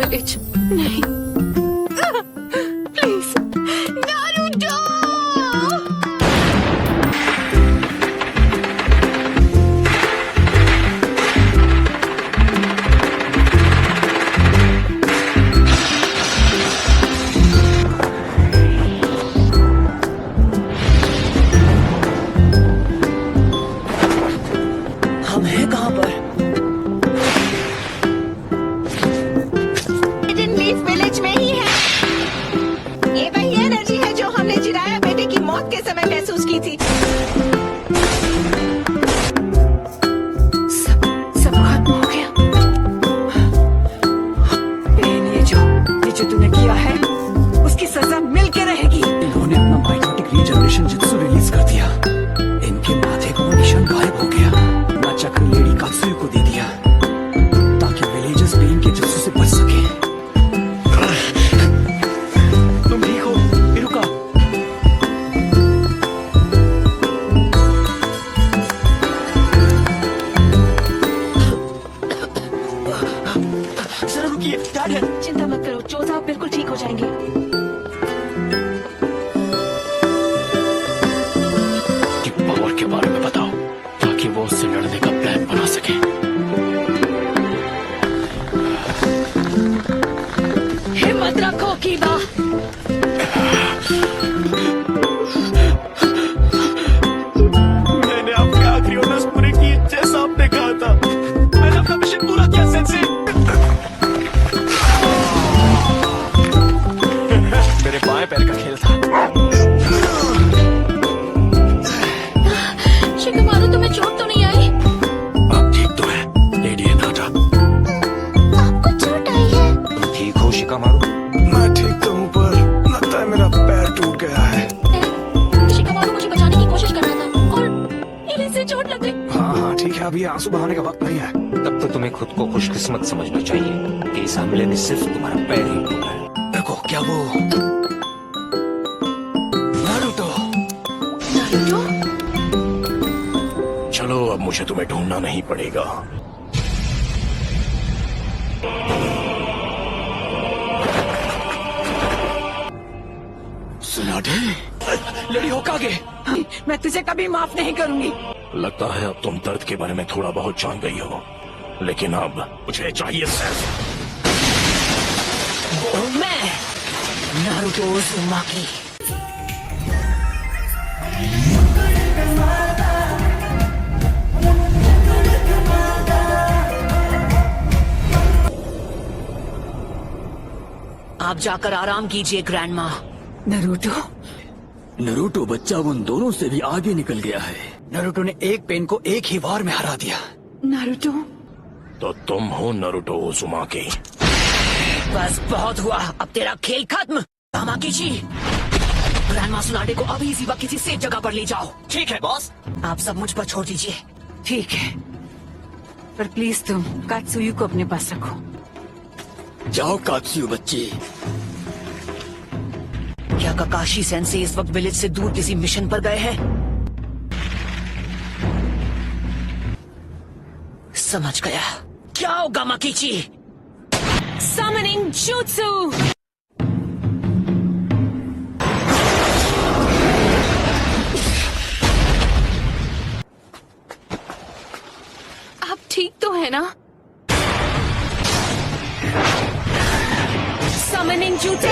Village नहीं। Please Naruto. हम हैं कहाँ पर? विलेज में ही है। ये वही एनर्जी है जो हमने जिराया बेटे की मौत के समय महसूस की थी। सब खत्म हो गया। ये जो तूने किया है उसकी सजा मिल के रहेगी। इन्होंने अपना माइटोटिक रीजनरेशन जित्सु रिलीज कर दिया। इनके माथे का वो निशान गायब हो गया। मैं चक्र लेडी कात्सुयो को दे दिया ताकि विलेजर्स पेन के जित्सु से बच सके। तुम ठीक हो इरुका? जरा रुकिए, डैड है। चिंता मत करो, जो साहब बिल्कुल ठीक हो जाएंगे। कि पावर के बारे में बताओ ताकि वो उससे लड़ने का प्लान बना सके। हिम्मत रखो कीबा। मैंने आपके आखिरी ऑर्डर्स पूरे किए जैसा आपने कहा था। मैंने अपना मिशन पूरा किया सेंसे। मेरे बाएं पैर का खेल था। शिकमारू, तुम्हें चोट तो नहीं आई? आप ठीक तो है लेडी एनाटा? आपको चोट आई है? तुम ठीक हो शिकामारू? मैं ठीक तो हूँ पर लगता है मेरा पैर टूट गया है। शिकमारू मुझे बचाने की कोशिश कर रहा था और इन्हें से चोट लग गई। हाँ ठीक है, अभी आंसू बहाने का वक्त नहीं है। तब तो तुम्हें खुद को खुशकिस्मत समझना चाहिए कि इस हमले में सिर्फ तुम्हारा पैर ही टूटा है। देखो क्या वो नारुतो? नारुतो? चलो अब मुझे तुम्हें ढूंढना नहीं पड़ेगा। सुनाटे? लेडी होकागे, मैं तुझे कभी माफ नहीं करूंगी। लगता है अब तुम दर्द के बारे में थोड़ा बहुत जान गई हो, लेकिन अब मुझे चाहिए सिर्फ मैं नारुतो उज़ुमाकी। आप जाकर आराम कीजिए ग्रैंड माँ। नरूटो बच्चा उन दोनों से भी आगे निकल गया है। नरूटो ने एक पेन को एक ही वार में हरा दिया। नारुतो? तो तुम हो नारुतो उज़ुमाकी। बस बहुत हुआ, अब तेरा खेल खत्म। तामाकीची, ग्रैंड माँ सुनाडे को अभी इसी वक्त किसी सेफ जगह पर ले जाओ। ठीक है बॉस। आप सब मुझ पर छोड़ दीजिए। ठीक है, पर प्लीज तुम कात्सुयु को अपने पास रखो। जाओ कात्सुयो बच्ची। क्या काकाशी सेंसे इस वक्त विलेज से दूर किसी मिशन पर गए हैं? समझ गया। क्या होगा माकीची? Summoning Jutsu! आप ठीक तो है ना? Summoning Jutsu!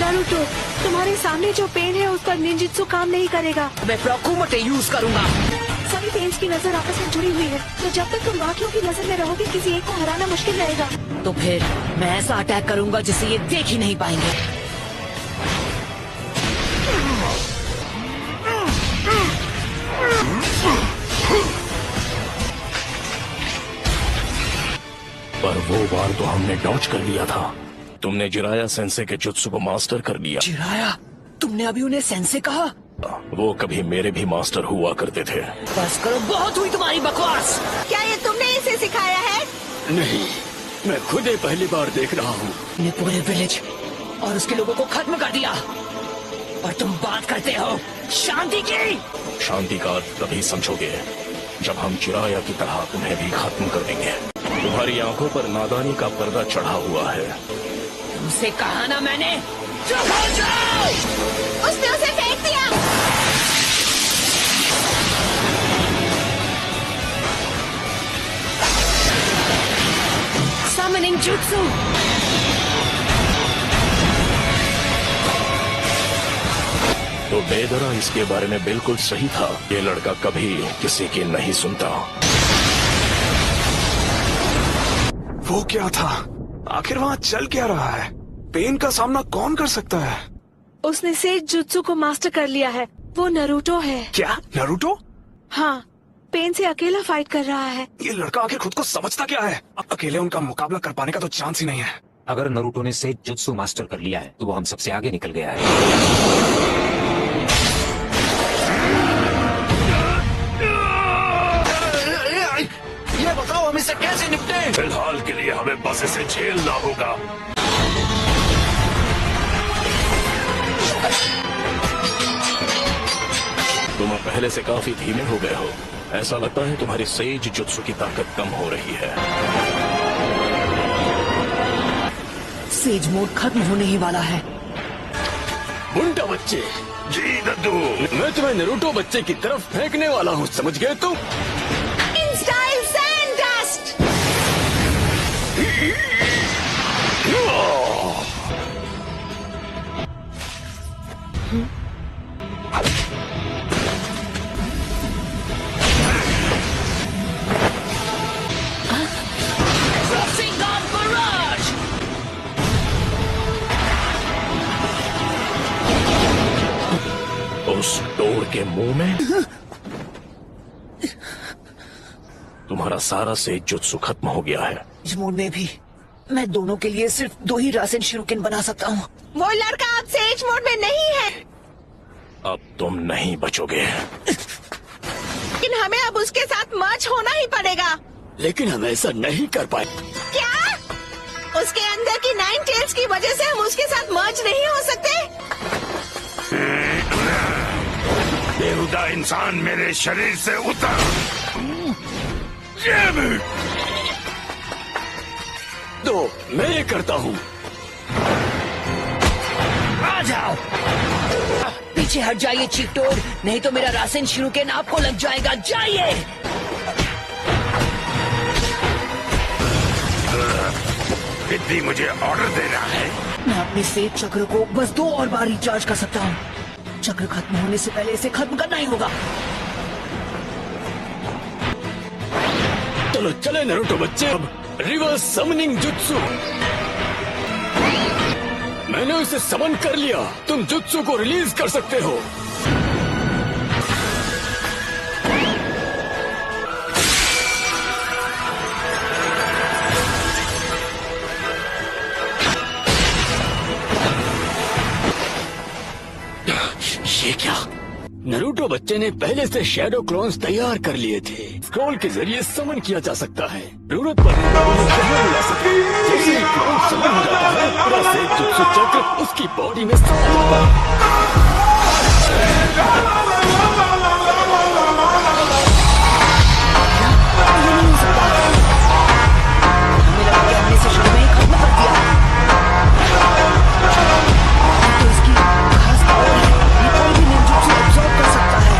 नारुतो, तुम्हारे सामने जो पेन है उस पर निंजुत्सु काम नहीं करेगा। मैं प्रोकुमोटे यूज करूंगा। सभी पेन्स की नजर आपस में जुड़ी हुई है, तो जब तक तुम बाकियों की नजर में रहोगे किसी एक को हराना मुश्किल रहेगा। तो फिर मैं ऐसा अटैक करूंगा जिसे ये देख ही नहीं पाएंगे। पर वो बार तो हमने डॉज कर लिया था। तुमने जिराया सेंसे के जुत्सु को मास्टर कर लिया। चिराया, तुमने अभी उन्हें सेंसे कहा? वो कभी मेरे भी मास्टर हुआ करते थे। बस करो, बहुत हुई तुम्हारी बकवास। क्या ये तुमने इसे सिखाया है? नहीं, मैं खुद ही पहली बार देख रहा हूँ। ने पूरे विलेज और उसके लोगों को खत्म कर दिया। और तुम बात करते हो शांति की। शांति का अर्थ तभी समझोगे जब हम चिराया की तरह तुम्हें भी खत्म कर देंगे। तुम्हारी आंखों पर नादानी का पर्दा चढ़ा हुआ है। तुमसे कहा ना मैंने, चुप हो जाओ। उसने उसे फेंक दिया। Summoning Jutsu। तो बेदरा इसके बारे में बिल्कुल सही था। ये लड़का कभी किसी की नहीं सुनता। वो क्या था? आखिर वहाँ चल क्या रहा है? पेन का सामना कौन कर सकता है? उसने सेज जुत्सु को मास्टर कर लिया है। वो नरूटो है। क्या नारुतो? हाँ, पेन से अकेला फाइट कर रहा है। ये लड़का आखिर खुद को समझता क्या है? अकेले उनका मुकाबला कर पाने का तो चांस ही नहीं है। अगर नरूटो ने सेज जुत्सु मास्टर कर लिया है तो वो हम सबसे आगे निकल गया है। ये बताओ हम इससे कैसे निपटे? फिलहाल के लिए हमें बस इसे झेलना होगा। तुम पहले से काफी धीमे हो गए हो। ऐसा लगता है तुम्हारी सेज जुत्सु की ताकत कम हो रही है। सेज मोड खत्म होने ही वाला है। बुंटा बच्चे। जी दद्दू। मैं तुम्हें नरूटो बच्चे की तरफ फेंकने वाला हूँ, समझ गए तुम? In style sand dust. Rasengan Barrage। उस डोर के मुंह में तुम्हारा सारा सेज जुत्सु खत्म हो गया है। इस मोड में भी मैं दोनों के लिए सिर्फ 2 ही रासेन शिरुकेन बना सकता हूँ। वो लड़का अब सेज मोड में नहीं है। अब तुम नहीं बचोगे। लेकिन हमें अब उसके साथ मर्ज होना ही पड़ेगा। लेकिन हम ऐसा नहीं कर पाए। क्या? उसके अंदर की 9 टेल्स की वजह से हम उसके साथ मर्ज नहीं हो सकते? बेहुदा इंसान मेरे शरीर से उतर। तो मैं ये करता हूँ। आ जाओ, पीछे हट जाइए चीटोड, नहीं तो मेरा रासेन शिरुकेन आपको लग जाएगा। जाइए। विद्धि मुझे ऑर्डर देना है। मैं अपने सेज चक्र को बस 2 और बार रिचार्ज कर सकता हूँ। चक्र खत्म होने से पहले इसे खत्म करना ही होगा। चलो चले नरूटो बच्चे। अब रिवर्स समनिंग जुत्सु। मैंने उसे समन कर लिया। तुम जुत्सु को रिलीज कर सकते हो। ये क्या? नरूटो बच्चे ने पहले से शैडो क्लोन्स तैयार कर लिए थे। स्क्रॉल के जरिए समन किया जा सकता है। जरूरत पर उन्हें जहाँ मिला सकते हैं। जैसे ही क्लोन समन हो जाता है, पूरा सेज जुत्सु चक्र उसकी बॉडी में समा जाता है। हमें लगा कि हमने इसे शुरू में ही खत्म कर दिया। तो इसकी खास पावर है, ये कोई भी निंजुत्सु एब्जॉर्ब कर सकता है।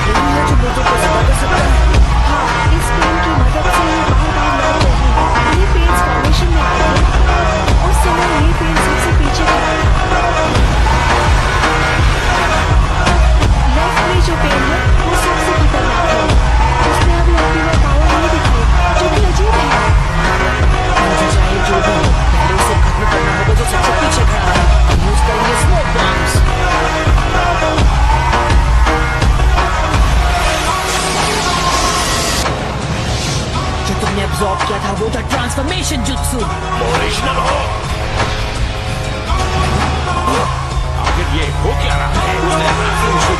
यही है जो लोगों को सजा कर सकता है। हाँ, इस पेन की मदद से ये बार-बार लड़ रही है। ये पेन फॉर्मेशन में आए हैं। उस समय ये पेन सबसे पीछे खड़ा है। लेफ्ट में जो पेन है वो सबसे खतरनाक है। उसने अभी अपनी वो पावर नहीं दिखाई, जो कि अजीब है। मुझे चाहे जो भी हो, पहले उसे खत्म करना होगा जो सबसे पीछे खड़ा है। हम यूज करेंगे स्मोक बॉम्ब्स। जो तुमने एब्जॉर्ब किया था वो था ट्रांसफॉर्मेशन जुत्सु। ओरिजिनल हो। आखिर ये हो क्या रहा है? उसने